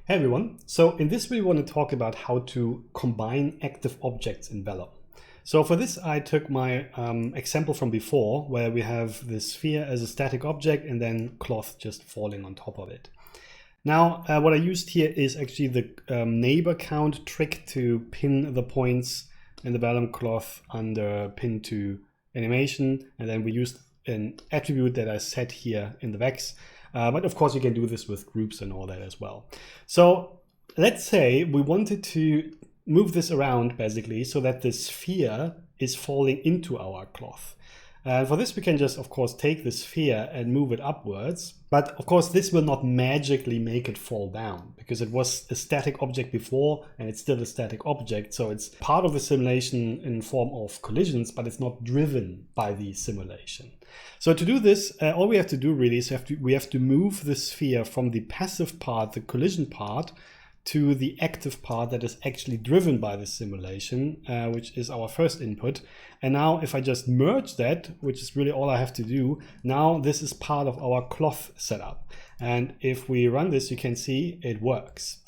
Hey everyone, so in this video we want to talk about how to combine active objects in Vellum. So for this I took my example from before where we have this sphere as a static object and then cloth just falling on top of it. Now what I used here is actually the neighbor count trick to pin the points in the Vellum cloth under pin to animation, and then we used an attribute that I set here in the vex. But of course you can do this with groups and all that as well. So let's say we wanted to move this around basically so that the sphere is falling into our cloth. For this we can just of course take the sphere and move it upwards, but of course this will not magically make it fall down because it was a static object before and it's still a static object, so it's part of the simulation in form of collisions, but it's not driven by the simulation. So to do this, all we have to do really is we have to move the sphere from the passive part, the collision part, to the active part that is actually driven by the simulation, which is our first input. And now if I just merge that, which is really all I have to do, now this is part of our cloth setup. And if we run this, you can see it works.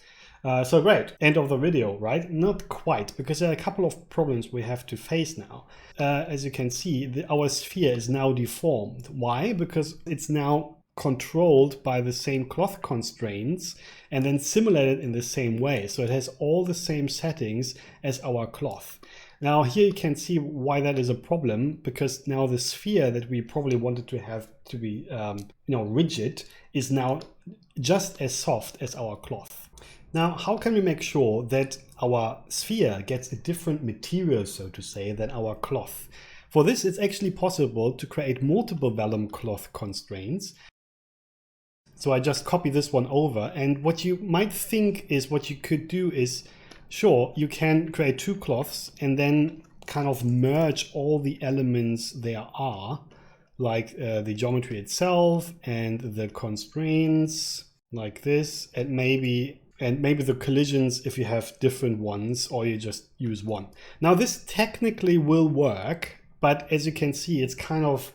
So great, end of the video, right? Not quite, because there are a couple of problems we have to face now. As you can see, our sphere is now deformed. Why? Because it's now controlled by the same cloth constraints and then simulated in the same way. So it has all the same settings as our cloth. Now here you can see why that is a problem, because now the sphere that we probably wanted to have to be rigid is now just as soft as our cloth. Now how can we make sure that our sphere gets a different material, so to say, than our cloth? For this it's actually possible to create multiple Vellum cloth constraints. So I just copy this one over, and what you might think is what you could do is, sure, you can create two cloths and then kind of merge all the elements there are, like the geometry itself and the constraints like this, and maybe the collisions if you have different ones or you just use one. Now this technically will work, but as you can see, it's kind of,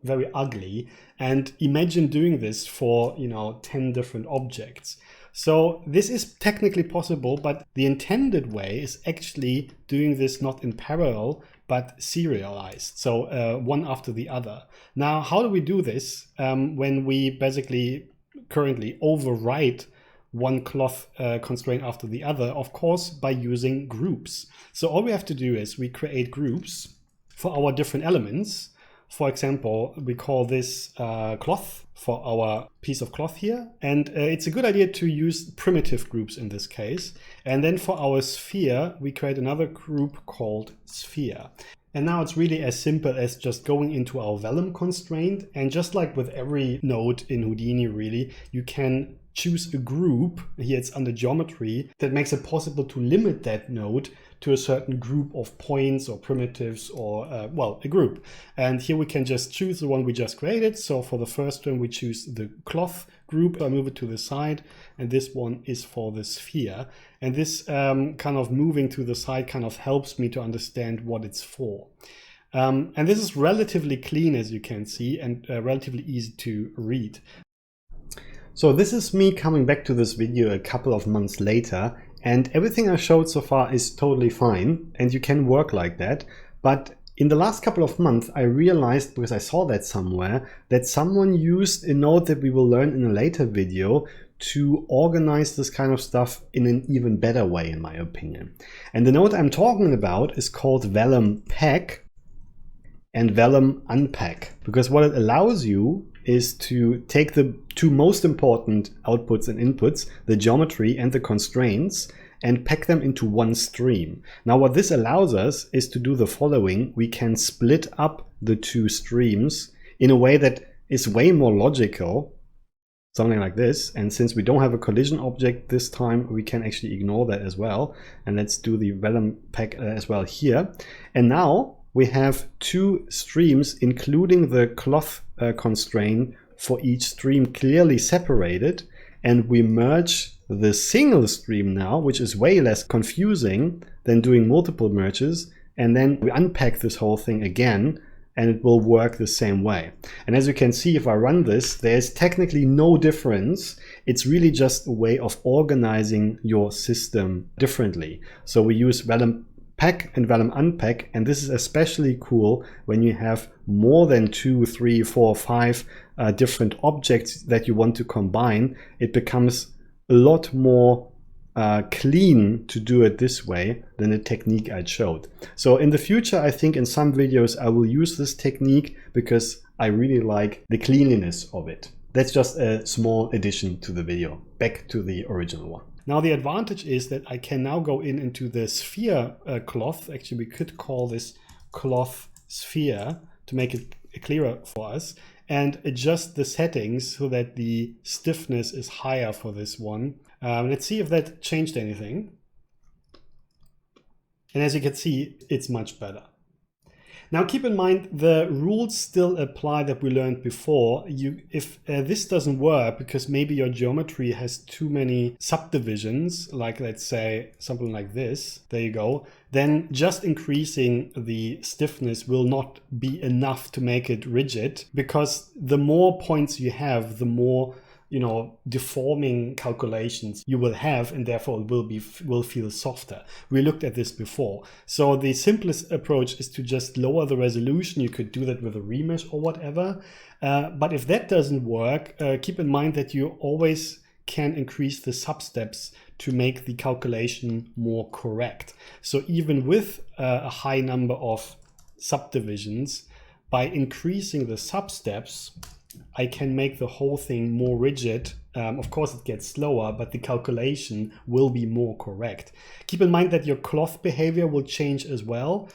very ugly. And imagine doing this for, 10 different objects. So this is technically possible, but the intended way is actually doing this not in parallel, but serialized. So one after the other. Now, how do we do this when we basically currently overwrite one cloth constraint after the other? Of course, by using groups. So all we have to do is we create groups for our different elements. For example, we call this cloth for our piece of cloth here. And it's a good idea to use primitive groups in this case. And then for our sphere, we create another group called sphere. And now it's really as simple as just going into our Vellum constraint. And just like with every node in Houdini, really, you can choose a group, here it's under geometry, that makes it possible to limit that node to a certain group of points or primitives or, a group. And here we can just choose the one we just created. So for the first one, we choose the cloth group. I move it to the side, and this one is for the sphere. And this kind of moving to the side kind of helps me to understand what it's for. And this is relatively clean, as you can see, and relatively easy to read. So this is me coming back to this video a couple of months later, and everything I showed so far is totally fine, and you can work like that. But in the last couple of months, I realized, because I saw that somewhere, that someone used a node that we will learn in a later video to organize this kind of stuff in an even better way, in my opinion. And the node I'm talking about is called Vellum Pack and Vellum Unpack, because what it allows you is to take the two most important outputs and inputs, the geometry and the constraints, and pack them into one stream. Now what this allows us is to do the following. We can split up the two streams in a way that is way more logical, something like this. And since we don't have a collision object this time, we can actually ignore that as well. And let's do the Vellum pack as well here. And now we have two streams, including the cloth constraint for each stream clearly separated, and we merge the single stream now, which is way less confusing than doing multiple merges, and then we unpack this whole thing again and it will work the same way. And as you can see, if I run this, there's technically no difference. It's really just a way of organizing your system differently. So we use Vellum pack and Vellum unpack, and this is especially cool when you have more than 2, 3, 4, 5 different objects that you want to combine. It becomes a lot more clean to do it this way than the technique I showed. So in the future, I think in some videos I will use this technique because I really like the cleanliness of it. That's just a small addition to the video, back to the original one. Now the advantage is that I can now go into the sphere cloth. Actually, we could call this cloth sphere to make it clearer for us, and adjust the settings so that the stiffness is higher for this one. Let's see if that changed anything. And as you can see, it's much better. Now keep in mind, the rules still apply that we learned before. If this doesn't work because maybe your geometry has too many subdivisions, like let's say something like this, there you go, then just increasing the stiffness will not be enough to make it rigid, because the more points you have, the more deforming calculations you will have, and therefore it will feel softer. We looked at this before. So the simplest approach is to just lower the resolution. You could do that with a remesh or whatever. But if that doesn't work, keep in mind that you always can increase the substeps to make the calculation more correct. So even with a high number of subdivisions, by increasing the substeps, I can make the whole thing more rigid. Of course, it gets slower, but the calculation will be more correct. Keep in mind that your cloth behavior will change as well.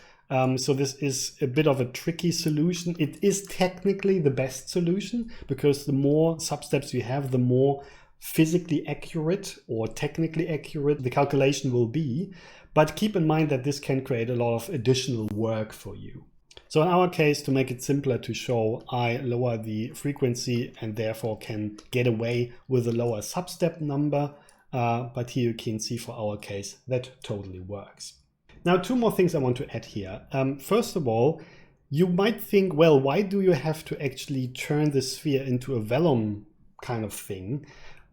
So this is a bit of a tricky solution. It is technically the best solution, because the more substeps you have, the more physically accurate or technically accurate the calculation will be. But keep in mind that this can create a lot of additional work for you. So in our case, to make it simpler to show, I lower the frequency and therefore can get away with a lower substep number. But here you can see for our case, that totally works. Now, 2 more things I want to add here. First of all, you might think, well, why do you have to actually turn the sphere into a vellum kind of thing?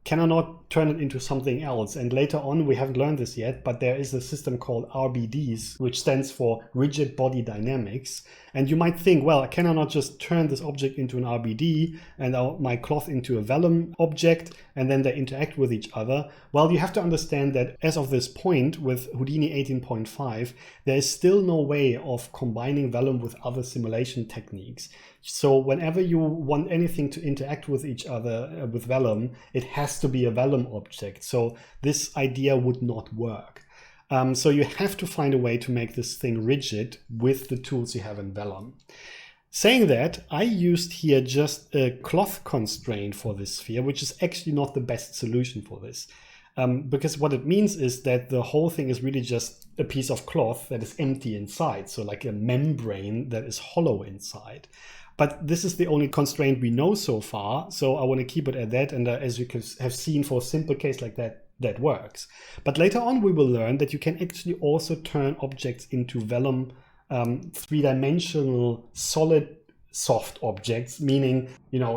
Can I not turn it into something else? And later on, we haven't learned this yet, but there is a system called RBDs, which stands for Rigid Body Dynamics. And you might think, well, can I not just turn this object into an RBD and my cloth into a vellum object, and then they interact with each other? Well, you have to understand that as of this point with Houdini 18.5, there is still no way of combining vellum with other simulation techniques. So whenever you want anything to interact with each other with vellum, it has to be a vellum object. So this idea would not work. So you have to find a way to make this thing rigid with the tools you have in Vellum. Saying that, I used here just a cloth constraint for this sphere, which is actually not the best solution for this. Because what it means is that the whole thing is really just a piece of cloth that is empty inside. So like a membrane that is hollow inside. But this is the only constraint we know so far. So I want to keep it at that. And as you have seen, for a simple case like that, that works. But later on, we will learn that you can actually also turn objects into Vellum 3-dimensional solid soft objects, meaning,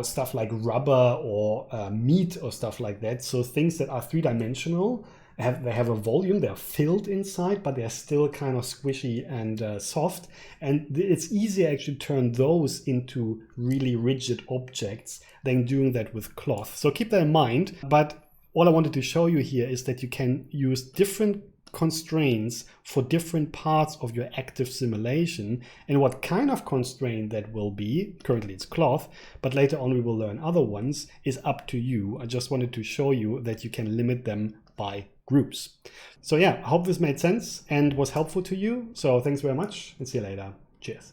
stuff like rubber or meat or stuff like that. So things that are 3-dimensional, they have a volume, they're filled inside, but they're still kind of squishy and soft. And it's easier actually to turn those into really rigid objects than doing that with cloth. So keep that in mind. But all I wanted to show you here is that you can use different constraints for different parts of your active simulation, and what kind of constraint that will be. Currently it's cloth, but later on we will learn other ones, is up to you. I just wanted to show you that you can limit them by groups. So yeah, I hope this made sense and was helpful to you. So thanks very much and see you later. Cheers.